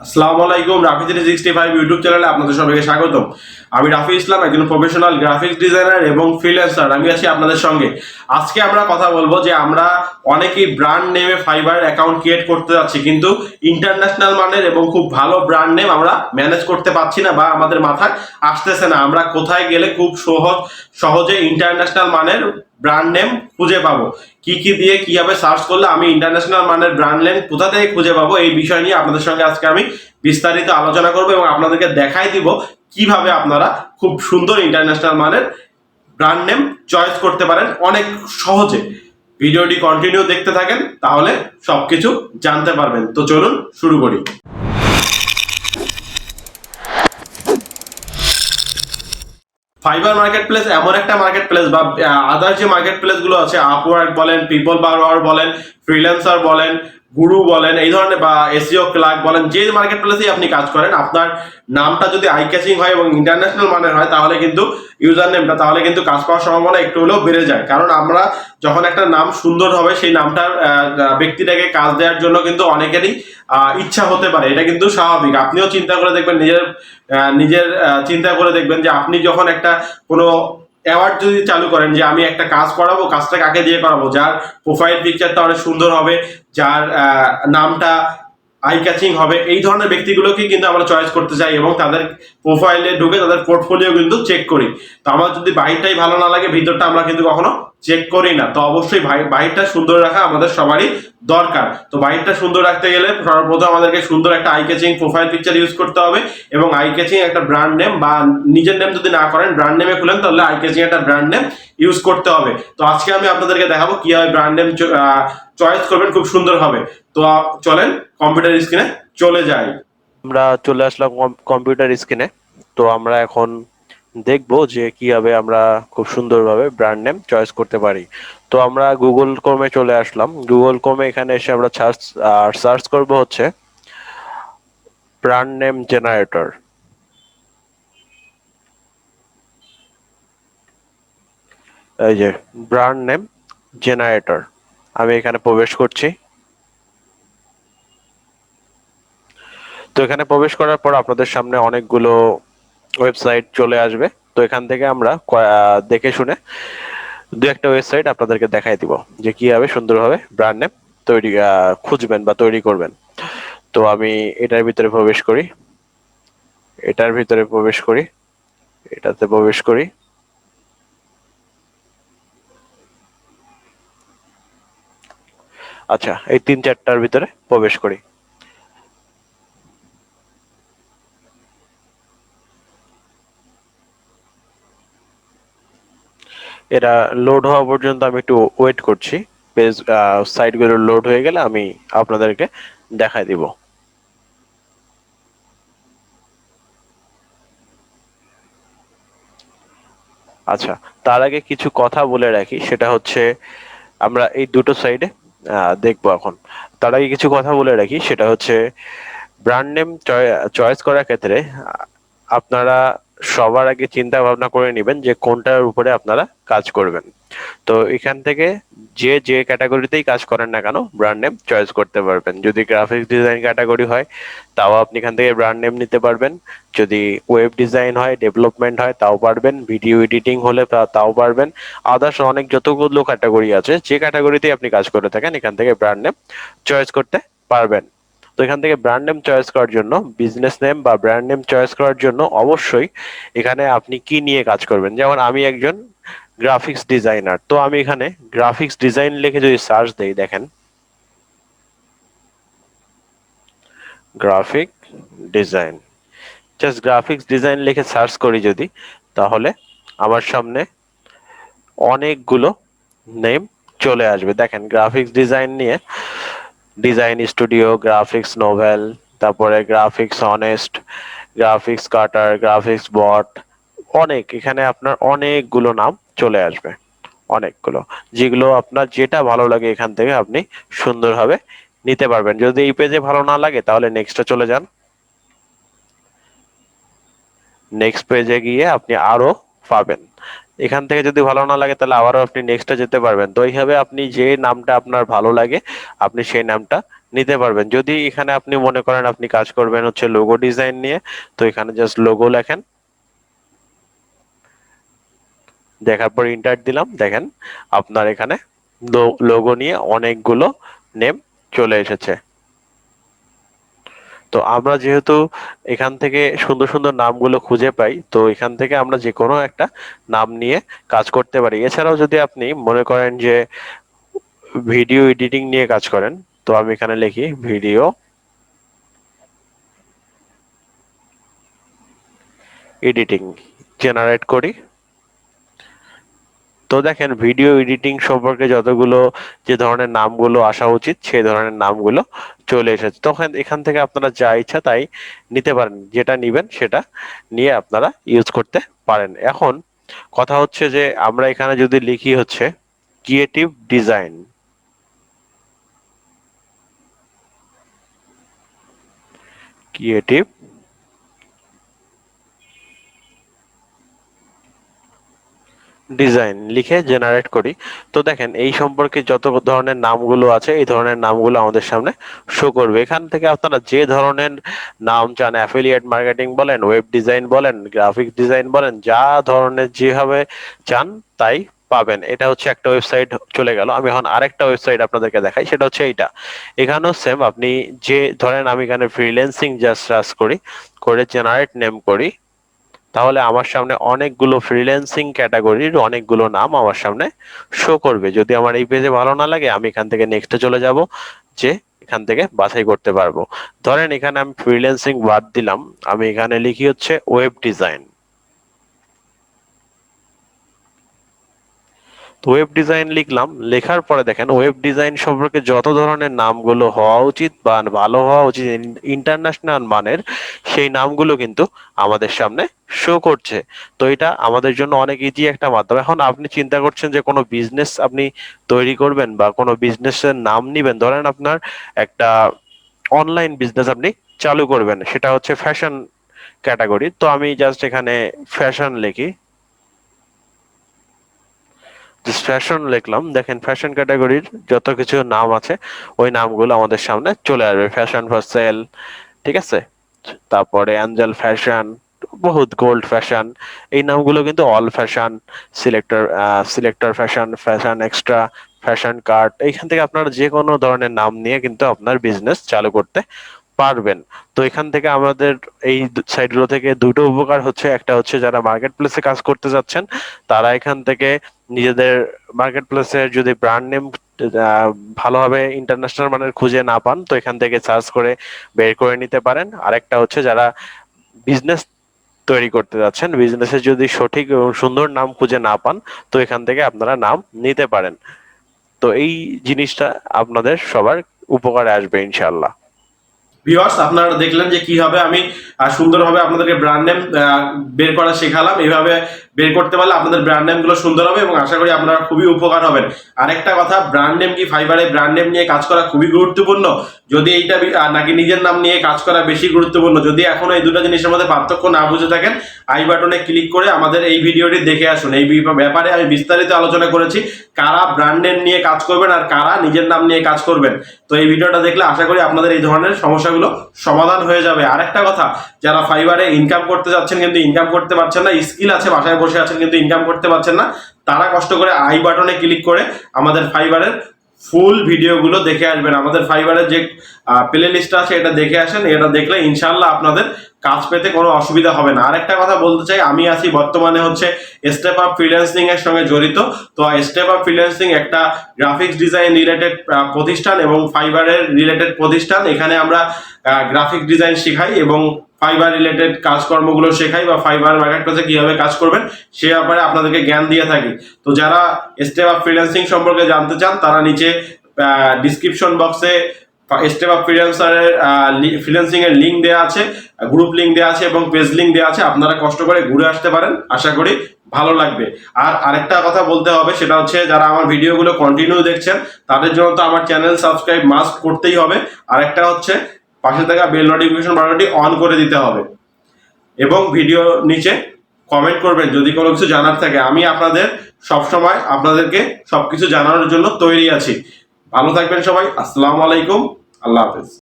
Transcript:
আসসালামু আলাইকুম, রাফি 365 ইউটিউব চ্যানেলে আপনাদের সবাইকে স্বাগতম। আমি রাফি ইসলাম, একজন প্রফেশনাল গ্রাফিক্স ডিজাইনার এবং ফ্রিল্যান্সার। আমি আছি আপনাদের সঙ্গে। আজকে আমরা কথা বলবো যে আমরা অনেকেই ব্র্যান্ড নেমে ফাইবার অ্যাকাউন্ট ক্রিয়েট করতে যাচ্ছি, কিন্তু ইন্টারন্যাশনাল মানের এবং খুব ভালো ব্র্যান্ড নেম আমরা ম্যানেজ করতে পারছি না বা আমাদের মাথায় আসতেছে না। আমরা কোথায় গেলে খুব সহজে ইন্টারন্যাশনাল মানের ব্র্যান্ড নেম খুঁজে পাবো, কি কি দিয়ে কিভাবে সার্চ করলে আমি ইন্টারন্যাশনাল মানের ব্র্যান্ড নেম কোথা থেকে খুঁজে পাবো, এই বিষয় নিয়ে আপনাদের সঙ্গে আজকে আমি বিস্তারিত আলোচনা করবো এবং আপনাদেরকে দেখাই দিব কিভাবে আপনারা খুব সুন্দর ইন্টারন্যাশনাল মানের ব্র্যান্ড নেম চয়েস করতে পারেন অনেক সহজে। ভিডিওটি কন্টিনিউ দেখতে থাকেন, তাহলে সবকিছু জানতে পারবেন। তো চলুন শুরু করি। ফাইবার মার্কেট প্লেস এমন একটা মার্কেট প্লেস বা আদার যে মার্কেট প্লেস গুলো আছে, আপওয়ার্ক বলেন, পিপল পাওয়ার বলেন, ফ্রিল্যান্সার বলেন, গুরু বলেন, এই ধরনের বা এসইও ক্লার্ক বলেন, যে মার্কেট প্লেসেই আপনি কাজ করেন, আপনার নামটা যদি আই ক্যাচিং হয় এবং ইন্টারন্যাশনাল মানের হয়, তাহলে কিন্তু ইউজার নেমটা, তাহলে কিন্তু কাজ পাওয়ার সম্ভাবনা একটু হলেও বেড়ে যায়। কারণ আমরা যখন একটা নাম সুন্দর হবে, সেই নামটার ব্যক্তিটাকে কাজ দেওয়ার জন্য কিন্তু অনেকেরই ইচ্ছা হতে পারে। এটা কিন্তু স্বাভাবিক। আপনিও চিন্তা করে দেখবেন, নিজের নিজের চিন্তা করে দেখবেন যে আপনি যখন একটা কোনো অ্যাওয়ার্ড যদি চালু করেন যে আমি একটা কাজ করাবো, কাজটা কাকে দিয়ে করাবো, যার প্রোফাইল পিকচারটা অনেক সুন্দর হবে, যার নামটা আই ক্যাচিং হবে, এই ধরনের ব্যক্তিগুলোকে কিন্তু আমরা চয়েস করতে চাই এবং তাদের প্রোফাইলে ঢুকে তাদের পোর্টফোলিও কিন্তু চেক করি। তো আমার যদি বাহিরটাই ভালো না লাগে, ভিতরটা আমরা কিন্তু কখনো চেক করি না। তো অবশ্যই বাহিরটা সুন্দর রাখা আমাদের সবারই দরকার। তো বাহিরটা সুন্দর রাখতে গেলে সর্বপ্রথম আমাদেরকে সুন্দর একটা eye catching profile picture use করতে হবে এবং আই ক্যাচিং একটা ব্র্যান্ড নেম, বা নিজের নেম যদি না করেন ব্র্যান্ড নেমে খুলেন, তাহলে আই ক্যাচিং একটা ব্র্যান্ড নেম ইউজ করতে হবে। তো আজকে আমি আপনাদেরকে দেখাবো কিভাবে ব্র্যান্ড নেম চয়েস করবেন খুব সুন্দর হবে। তো চলেন কম্পিউটার স্ক্রিনে চলে যাই। আমরা চলে আসলাম কম্পিউটার স্ক্রিনে। তো আমরা এখন দেখবো যে কিভাবে আমরা খুব সুন্দরভাবে ব্র্যান্ড নেম চয়েস করতে পারি। তো আমরা গুগল ক্রোমে চলে আসলাম। গুগল ক্রোমে এখানে এসে আমরা সার্চ করব হচ্ছে ব্র্যান্ড নেম জেনারেটর। এই যে ব্র্যান্ড নেম জেনারেটর, আমি এখানে প্রবেশ করছি। তো এখানে প্রবেশ করার পর আপনাদের সামনে অনেকগুলো ওয়েবসাইট চলে আসবে। তো এখান থেকে আমরা দেখে শুনে দু একটা ওয়েবসাইট আপনাদেরকে দেখাই দিব যে কিভাবে সুন্দরভাবে ব্র্যান্ড নেম তৈরি খুঁজবেন বা তৈরি করবেন। তো আমি এটার ভিতরে প্রবেশ করি, এটার ভিতরে প্রবেশ করি, এটাতে প্রবেশ করি। আচ্ছা, এই তিন চারটার ভিতরে প্রবেশ করি। এটা লোড হওয়া পর্যন্ত আমি একটু ওয়েট করছি। পেজ সাইটগুলো লোড হয়ে গেলে আমি আপনাদেরকে দেখাই দিব। আচ্ছা, তার আগে কিছু কথা বলে রাখি, সেটা হচ্ছে আমরা এই দুটো সাইডে দেখবো এখন। তার আগে কিছু কথা বলে রাখি, সেটা হচ্ছে ব্র্যান্ড নেম চয়েস করার ক্ষেত্রে আপনারা সবার আগে চিন্তা ভাবনা করে নেবেন যে কোনটার উপরে আপনারা কাজ করবেন। তো এখান থেকে যে যে ক্যাটাগরিতেই কাজ করেন না কেন ব্র্যান্ড নেম চয়েস করতে পারবেন। যদি গ্রাফিক্স ডিজাইন ক্যাটাগরি হয়, তাও আপনি এখান থেকে ব্র্যান্ড নেম নিতে পারবেন। যদি ওয়েব ডিজাইন হয়, ডেভেলপমেন্ট হয়, তাও পারবেন। ভিডিও এডিটিং হলে তাও পারবেন। আদার্স অনেক যতগুলো ক্যাটাগরি আছে, যে ক্যাটাগরিতেই আপনি কাজ করে থাকেন, এখান থেকে ব্র্যান্ড নেম চয়েস করতে পারবেন। তো এখান থেকে ব্র্যান্ড নেম চয়েস করার জন্য, বিজনেস নেম বা ব্র্যান্ড নেম চয়েস করার জন্য অবশ্যই এখানে আপনি কি নিয়ে কাজ করবেন। যেমন আমি একজন গ্রাফিক্স ডিজাইনার, তো আমি এখানে গ্রাফিক্স ডিজাইন লিখে যদি সার্চ দেই, দেখেন graphic design, just graphics design লিখে সার্চ করি যদি, তাহলে আমার সামনে অনেকগুলো নেম চলে আসবে। দেখেন গ্রাফিক্স ডিজাইন নিয়ে ডিজাইন স্টুডিও, গ্রাফিক্স নোভেল, তারপরে গ্রাফিক্স অনেস্ট, গ্রাফিক্স কাটার, গ্রাফিক্স বট, অনেক, এখানে আপনার অনেকগুলো নাম চলে আসবে, অনেকগুলো। যেগুলো আপনার যেটা ভালো লাগে এখান থেকে আপনি সুন্দরভাবে নিতে পারবেন। যদি এই পেজে ভালো না লাগে তাহলে নেক্সটে চলে যান। নেক্সট পেজে গিয়ে আপনি আরো পাবেন। এখান থেকে যদি ভালো না লাগে তাহলে আবারও আপনি নেক্সটে যেতে পারবেন। তো এইভাবে আপনি যে নামটা আপনার ভালো লাগে আপনি সেই নামটা নিতে পারবেন। যদি এখানে আপনি মনে করেন আপনি কাজ করবেন হচ্ছে লোগো ডিজাইন নিয়ে, তো এখানে জাস্ট লোগো লেখেন, দেখার পর ইন্টার দিলাম, দেখেন আপনার এখানে লোগো নিয়ে অনেকগুলো নেম চলে এসেছে। তো আমরা যেহেতু এখান থেকে সুন্দর সুন্দর নামগুলো খুঁজে পাই, তো এখান থেকে আমরা যে কোনো একটা নাম নিয়ে কাজ করতে পারি। এছাড়াও যদি আপনি মনে করেন যে ভিডিও এডিটিং নিয়ে কাজ করেন, তো আমি এখানে লিখি ভিডিও এডিটিং, জেনারেট করি। তো দেখেন ভিডিও এডিটিং সম্পর্কে যতগুলো যে ধরনের নামগুলো আসা উচিত সেই ধরনের নামগুলো চলে এসেছে। তখন এখান থেকে আপনারা যা ইচ্ছা তাই নিতে পারেন, যেটা নিবেন সেটা নিয়ে আপনারা ইউজ করতে পারেন। এখন কথা হচ্ছে যে আমরা এখানে যদি লিখি হচ্ছে ক্রিয়েটিভ ডিজাইন, ক্রিয়েটিভ ডিজাইন লিখে জেনারেট করি, তো দেখেন এই সম্পর্কে যত ধরনের নামগুলো আছে এই ধরনের নামগুলো আমাদের সামনে শো করবে। এখান থেকে আপনারা যে ধরনের নাম চান, অ্যাফিলিয়েট মার্কেটিং বলেন, ওয়েব ডিজাইন বলেন, গ্রাফিক ডিজাইন বলেন, যা ধরনের যেভাবে চান তাই পাবেন। এটা হচ্ছে একটা ওয়েবসাইট চলে গেল। আমি এখন আরেকটা ওয়েবসাইট আপনাদেরকে দেখাই, সেটা হচ্ছে এইটা। এখানেও সেম, আপনি যে ধরেন আমি এখানে ফ্রিল্যান্সিং জাস্ট সার্চ করি, করে জেনারেট নেম করি, তাহলে আমার সামনে অনেকগুলো ফ্রিল্যান্সিং ক্যাটাগরির অনেকগুলো নাম আমার সামনে শো করবে। যদি আমার এই পেজে ভালো না লাগে আমি এখান থেকে নেক্সটে চলে যাব, যে এখান থেকে বাছাই করতে পারবো। ধরেন এখানে আমি ফ্রিল্যান্সিং বাদ দিলাম, আমি এখানে লিখি হচ্ছে ওয়েব ডিজাইন। ওয়েব ডিজাইন লিখলাম, লেখার পরে দেখেন ওয়েব ডিজাইন সম্পর্কে যত ধরনের নামগুলো হওয়া উচিত বা ভালো হওয়া উচিত ইন্টারন্যাশনাল মানের, সেই নামগুলো কিন্তু আমাদের সামনে শো করছে। তো এটা আমাদের জন্য অনেক ইজি একটা মাধ্যম। এখন আপনি চিন্তা করছেন যে কোনো বিজনেস আপনি তৈরি করবেন বা কোনো বিজনেসের নাম নিবেন, ধরেন আপনার একটা অনলাইন বিজনেস আপনি চালু করবেন, সেটা হচ্ছে ফ্যাশন ক্যাটাগরি। তো আমি জাস্ট এখানে ফ্যাশন লিখি, ফ্যাশন লিখলাম, দেখেন ফ্যাশন ক্যাটাগরির যত কিছু নাম আছে ওই নামগুলো আমাদের সামনে চলে আসবে। ফ্যাশন ফর সেল, ঠিক আছে, তারপরে অ্যাঞ্জেল ফ্যাশন, বহুত গোল্ড ফ্যাশন, এই নামগুলো কিন্তু all fashion, selector selector fashion, fashion extra, fashion cart, এইখান থেকে আপনারা যে কোনো ধরনের নাম নিয়ে কিন্তু আপনার বিজনেস চালু করতে পারবেন। তো এখান থেকে আমাদের এই সাইটগুলো থেকে দুটো উপকার হচ্ছে, একটা হচ্ছে যারা মার্কেট প্লেসে কাজ করতে যাচ্ছেন তারা এখান থেকে নিজেদের মার্কেট প্লেসের যদি ব্র্যান্ড নেম ভালোভাবে ইন্টারন্যাশনাল মানের খুঁজে না পান, তো এখান থেকে সার্চ করে বের করে নিতে পারেন। আরেকটা হচ্ছে যারা বিজনেস তৈরি করতে যাচ্ছেন, বিজনেসের যদি সঠিক এবং সুন্দর নাম খুঁজে না পান, তো এখান থেকে আপনারা নাম নিতে পারেন। তো এই জিনিসটা আপনাদের সবার উপকারে আসবে ইনশাল্লাহ। ভিউয়ার্স, আপনারা দেখলেন যে কিভাবে আমি সুন্দরভাবে আপনাদেরকে ব্র্যান্ড নেম বের করা শেখালাম। এইভাবে বের করতে পারলে আপনাদের ব্র্যান্ড নেম গুলো সুন্দর হবে এবং আশা করি আপনারা খুবই উপকার হবেন। আরেকটা কথা, ব্র্যান্ড নেম কি ফাইবারে ব্র্যান্ড নেম নিয়ে কাজ করা খুবই গুরুত্বপূর্ণ, যদি এইটা নাকি নিজের নাম নিয়ে কাজ করা বেশি গুরুত্বপূর্ণ? যদি এখনো এই দুটো জিনিসের মধ্যে পার্থক্য না বুঝে থাকেন, আই বাটনে ক্লিক করে আমাদের এই ভিডিওটি দেখে আসুন। এই ব্যাপারে আমি বিস্তারিত আলোচনা করেছি, কারা ব্র্যান্ড নেম নিয়ে কাজ করবেন আর কারা নিজের নাম নিয়ে কাজ করবেন। তো এই ভিডিওটা দেখলে আশা করি আপনাদের এই ধরনের সমস্যাগুলো সমাধান হয়ে যাবে। আরেকটা কথা, যারা ফাইবারে ইনকাম করতে যাচ্ছেন কিন্তু ইনকাম করতে পারছেন না, স্কিল আছে বাসায় বসে আছেন কিন্তু ইনকাম করতে পারছেন না, তারা কষ্ট করে আই বাটনে ক্লিক করে আমাদের ফাইবারের ফুল ভিডিওগুলো দেখে আসবেন। আমাদের ফাইবারের যে প্লে লিস্ট আছে এটা দেখে আসেন, এটা দেখলে ইনশাল্লাহ আপনাদের কাজ পেতে কোনো অসুবিধা হবে না। আরেকটা কথা বলতে চাই, আমি আছি বর্তমানে হচ্ছে স্টেপ আপ ফ্রিল্যান্সিং এর সঙ্গে জড়িত। তো স্টেপ আপ ফ্রিল্যান্সিং একটা গ্রাফিক্স ডিজাইন রিলেটেড প্রতিষ্ঠান এবং ফাইবারের রিলেটেড প্রতিষ্ঠান। এখানে আমরা গ্রাফিক ডিজাইন শেখাই এবং ফাইবার রিলেটেড কাজকর্মগুলো শেখাই, বা ফাইবার মার্কেট প্লেসে কিভাবে কাজ করবেন সে ব্যাপারে আপনাদেরকে জ্ঞান দিয়ে থাকি। তো যারা স্টেপ আপ ফ্রিল্যান্সিং সম্পর্কে জানতে চান তারা নিচে ডিসক্রিপশন বক্সে স্টেপ আপ ফ্রিল্যান্সিং এর লিঙ্ক দেওয়া আছে, গ্রুপ লিঙ্ক দেওয়া আছে এবং পেজ লিঙ্ক দেওয়া আছে, আপনারা কষ্ট করে ঘুরে আসতে পারেন, আশা করি ভালো লাগবে। আর আরেকটা কথা বলতে হবে, সেটা হচ্ছে যারা আমার ভিডিওগুলো কন্টিনিউ দেখছেন তাদের জন্য তো আমার চ্যানেল সাবস্ক্রাইব মাস্ট করতেই হবে। আরেকটা হচ্ছে পাশে থাকা বেল নোটিফিকেশন বাটনটি অন করে দিতে হবে এবং ভিডিও নিচে কমেন্ট করবেন যদি কোনো কিছু জানার থাকে। আমি আপনাদের সবসময় আপনাদেরকে সবকিছু জানানোর জন্য তৈরি আছি। ভালো থাকবেন সবাই, আসসালামু আলাইকুম, আল্লাহ হাফেজ।